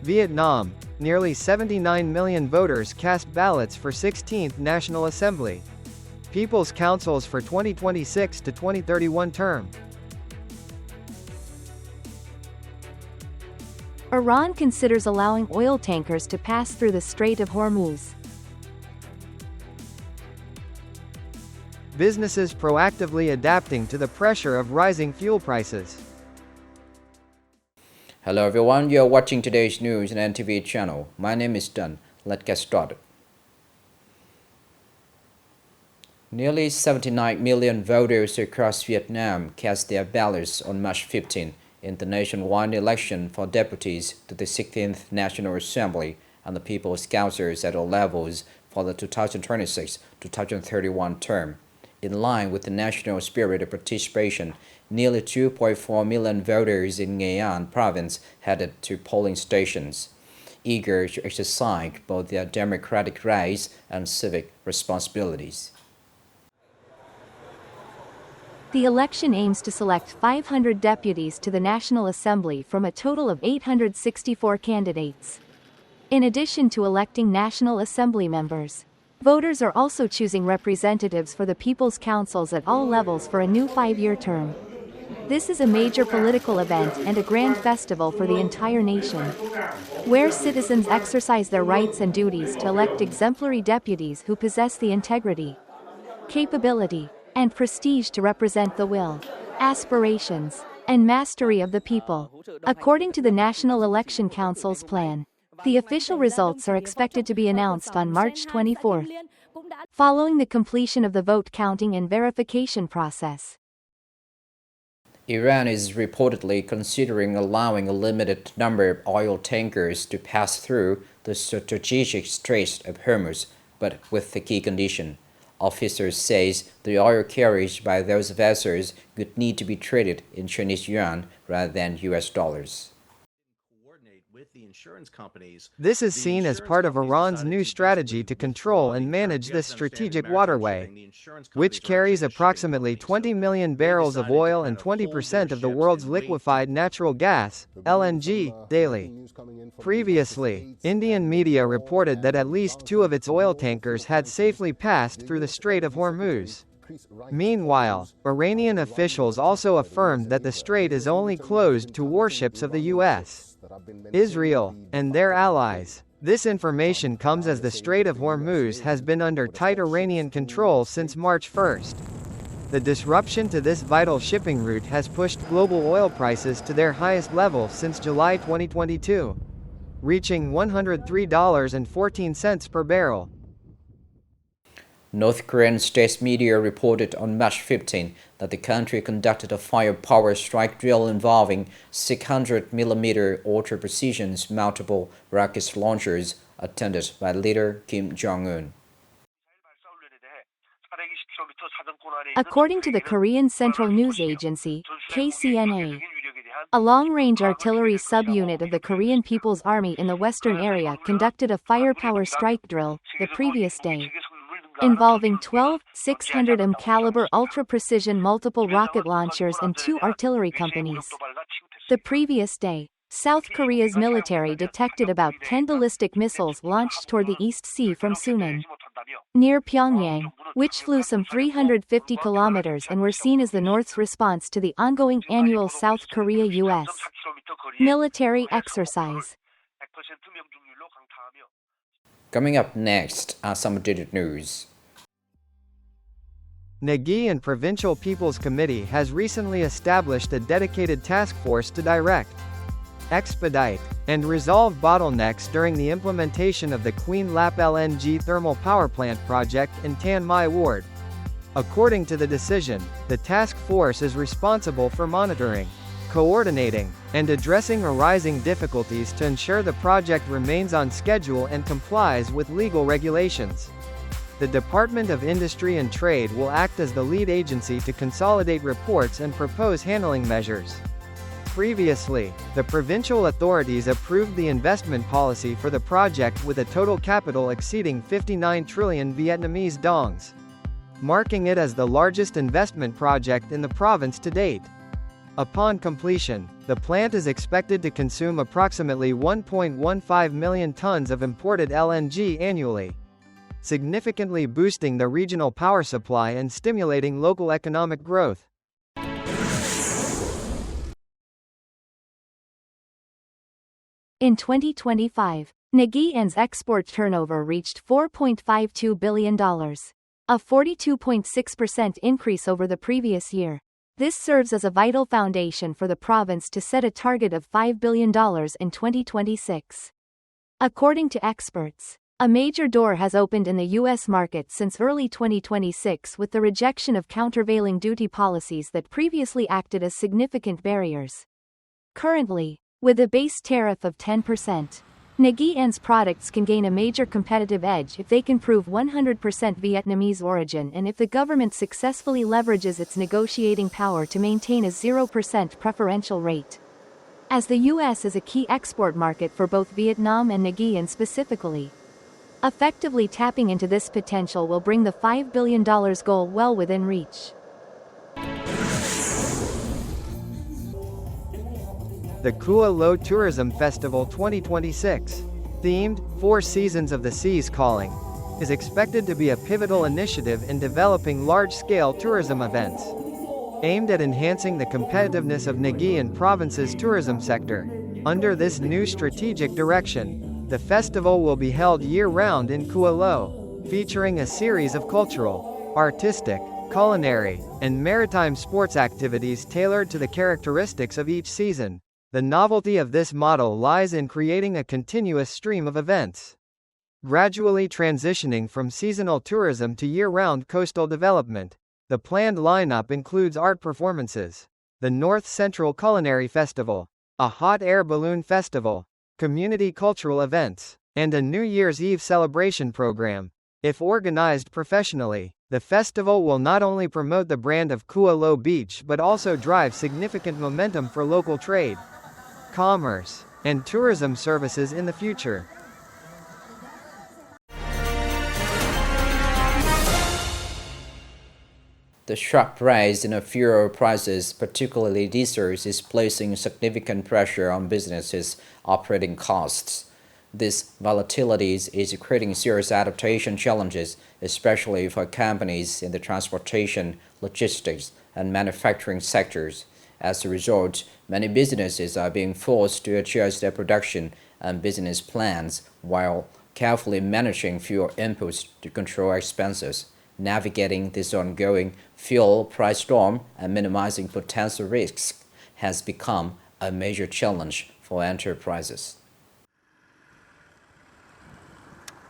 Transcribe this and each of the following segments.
Vietnam, nearly 79 million voters cast ballots for 16th National Assembly. People's Councils for 2026 to 2031 term. Iran considers allowing oil tankers to pass through the Strait of Hormuz. Businesses proactively adapting to the pressure of rising fuel prices. Hello everyone, you're watching today's news on NTV channel. My name is Đăng. Let's get started. Nearly 79 million voters across Vietnam cast their ballots on March 15 in the nationwide election for deputies to the 16th National Assembly and the People's Councils at all levels for the 2026-2031 term. In line with the national spirit of participation, nearly 2.4 million voters in Nghệ An province headed to polling stations, eager to exercise both their democratic rights and civic responsibilities. The election aims to select 500 deputies to the National Assembly from a total of 864 candidates. In addition to electing National Assembly members, voters are also choosing representatives for the People's Councils at all levels for a new 5-year term. This is a major political event and a grand festival for the entire nation, where citizens exercise their rights and duties to elect exemplary deputies who possess the integrity, capability, and prestige to represent the will, aspirations, and mastery of the people. According to the National Election Council's plan, the official results are expected to be announced on March 24, following the completion of the vote counting and verification process. Iran is reportedly considering allowing a limited number of oil tankers to pass through the strategic Strait of Hormuz, but with the key condition. Officers say the oil carried by those vessels would need to be traded in Chinese yuan rather than US dollars. This is seen as part of Iran's new strategy to control and manage this strategic waterway, which carries approximately 20 million barrels of oil and 20% of the world's liquefied natural gas, LNG, daily. Previously, Indian media reported that at least 2 of its oil tankers had safely passed through the Strait of Hormuz. Meanwhile, Iranian officials also affirmed that the strait is only closed to warships of the U.S., Israel, and their allies. This information comes as the Strait of Hormuz has been under tight Iranian control since March 1st. The disruption to this vital shipping route has pushed global oil prices to their highest level since July 2022, reaching $103.14 per barrel. North Korean state media reported on March 15 that the country conducted a firepower strike drill involving 600mm ultra-precision mountable rocket launchers attended by leader Kim Jong-un. According to the Korean Central News Agency, KCNA, a long-range artillery subunit of the Korean People's Army in the western area conducted a firepower strike drill the previous day, involving 12 600mm caliber ultra-precision multiple rocket launchers and 2 artillery companies. The previous day, South Korea's military detected about 10 ballistic missiles launched toward the East Sea from Sunan, near Pyongyang, which flew some 350 kilometers and were seen as the North's response to the ongoing annual South Korea-US military exercise. Coming up next are some updated news. Nghệ An Provincial People's Committee has recently established a dedicated task force to direct, expedite, and resolve bottlenecks during the implementation of the Queen Lap LNG thermal power plant project in Tan My Ward. According to the decision, the task force is responsible for monitoring, coordinating, and addressing arising difficulties to ensure the project remains on schedule and complies with legal regulations. The Department of Industry and Trade will act as the lead agency to consolidate reports and propose handling measures. Previously, the provincial authorities approved the investment policy for the project with a total capital exceeding 59 trillion Vietnamese dongs, marking it as the largest investment project in the province to date. Upon completion, the plant is expected to consume approximately 1.15 million tons of imported LNG annually, significantly boosting the regional power supply and stimulating local economic growth. In 2025, Nghệ An's export turnover reached $4.52 billion, a 42.6% increase over the previous year. This serves as a vital foundation for the province to set a target of $5 billion in 2026. According to experts, a major door has opened in the U.S. market since early 2026 with the rejection of countervailing duty policies that previously acted as significant barriers. Currently, with a base tariff of 10%, Nghệ An's products can gain a major competitive edge if they can prove 100% Vietnamese origin and if the government successfully leverages its negotiating power to maintain a 0% preferential rate. As the U.S. is a key export market for both Vietnam and Nghệ An specifically, effectively tapping into this potential will bring the $5 billion goal well within reach. The Cua Lo Tourism Festival 2026, themed Four Seasons of the Sea's Calling, is expected to be a pivotal initiative in developing large-scale tourism events, aimed at enhancing the competitiveness of Nghệ An province's tourism sector. Under this new strategic direction, the festival will be held year-round in Cua Lo, featuring a series of cultural, artistic, culinary, and maritime sports activities tailored to the characteristics of each season. The novelty of this model lies in creating a continuous stream of events, gradually transitioning from seasonal tourism to year-round coastal development. The planned lineup includes art performances, the North Central Culinary Festival, a hot air balloon festival, community cultural events, and a New Year's Eve celebration program. If organized professionally, the festival will not only promote the brand of Cua Lo Beach but also drive significant momentum for local trade, commerce, and tourism services in the future. The sharp rise in fuel prices, particularly diesel, is placing significant pressure on businesses' operating costs. This volatility is creating serious adaptation challenges, especially for companies in the transportation, logistics, and manufacturing sectors. As a result, many businesses are being forced to adjust their production and business plans while carefully managing fuel inputs to control expenses. Navigating this ongoing fuel price storm and minimizing potential risks has become a major challenge for enterprises.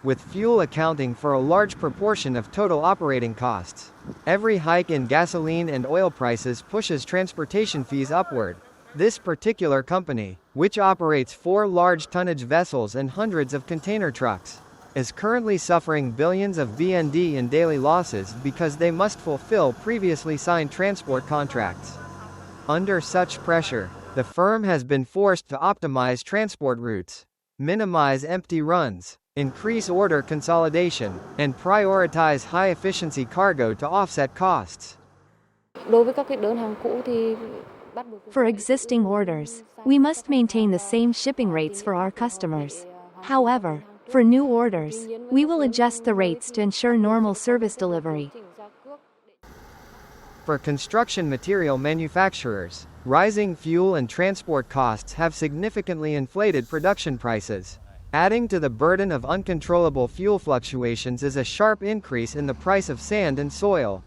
With fuel accounting for a large proportion of total operating costs, every hike in gasoline and oil prices pushes transportation fees upward. This particular company, which operates 4 large tonnage vessels and hundreds of container trucks, is currently suffering billions of VND in daily losses because they must fulfill previously signed transport contracts. Under such pressure, the firm has been forced to optimize transport routes, minimize empty runs, increase order consolidation, and prioritize high-efficiency cargo to offset costs. For existing orders, we must maintain the same shipping rates for our customers. However, for new orders, we will adjust the rates to ensure normal service delivery. For construction material manufacturers, rising fuel and transport costs have significantly inflated production prices. Adding to the burden of uncontrollable fuel fluctuations is a sharp increase in the price of sand and soil.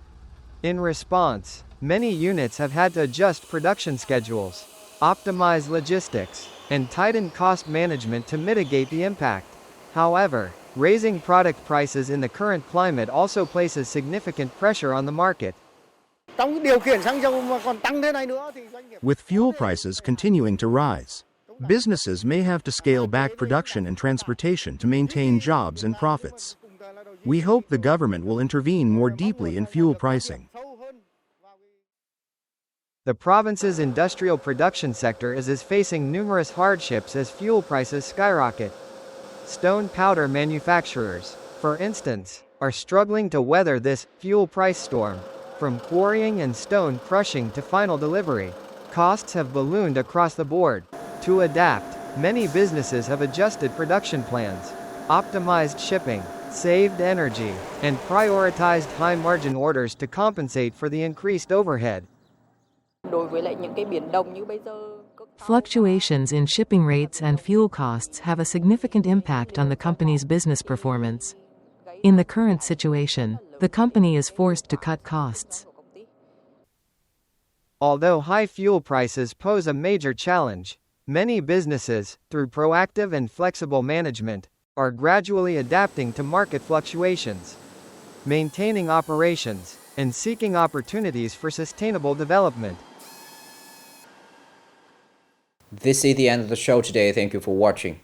In response, many units have had to adjust production schedules, optimize logistics, and tighten cost management to mitigate the impact. However, raising product prices in the current climate also places significant pressure on the market. With fuel prices continuing to rise, businesses may have to scale back production and transportation to maintain jobs and profits. We hope the government will intervene more deeply in fuel pricing. The province's industrial production sector is facing numerous hardships as fuel prices skyrocket. Stone powder manufacturers, for instance, are struggling to weather this fuel price storm, from quarrying and stone crushing to final delivery. Costs have ballooned across the board. To adapt, many businesses have adjusted production plans, optimized shipping, saved energy, and prioritized high-margin orders to compensate for the increased overhead. Đối với lại những cái biển động như bây giờ, Fluctuations in shipping rates and fuel costs have a significant impact on the company's business performance. In the current situation, the company is forced to cut costs. Although high fuel prices pose a major challenge, many businesses, through proactive and flexible management, are gradually adapting to market fluctuations, maintaining operations, and seeking opportunities for sustainable development. This is the end of the show today. Thank you for watching.